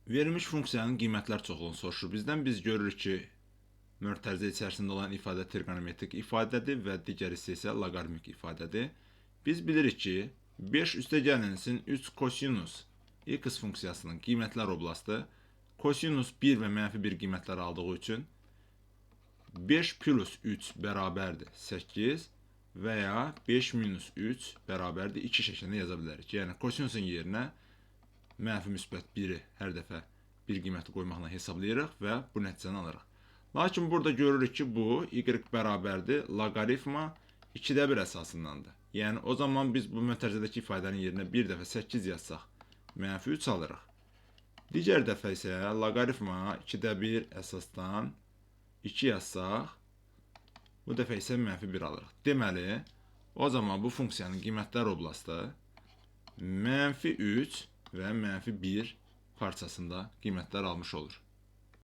Verilmiş funksiyanın qiymətlər çoxluğunu soruşur bizdən. Biz görürük ki, mötərizə içərisində olan ifadə trigonometrik ifadədir və digər hissə isə loqaritmik ifadədir. Biz bilirik ki, 5 üstəgəlinin 3 kosinus x funksiyasının qiymətlər oblasti kosinus 1 və -1 qiymətləri aldığı üçün 5 plus 3 bərabərdir 8 və ya 5 minus 3 bərabərdir 2 şəklində yaza bilərik. Yəni kosinusun yerinə -1-i hər dəfə bir qiyməti qoymaqla hesablayırıq və bu nəticəni alırıq. Lakin burada görürük ki, bu y bərabərdir loqaritma 2-də 1 əsasındandır. Yəni o zaman biz bu mötərizədəki ifadənin yerinə bir dəfə 8 yazsaq -3 alırıq. Digər dəfə isə loqaritma 2-də 1 əsasdan 2 yazsaq, bu dəfə isə -1 alırıq. Deməli, o zaman bu funksiyanın qiymətlər oblasti -3 və -1 parçasında qiymətlər almış olur.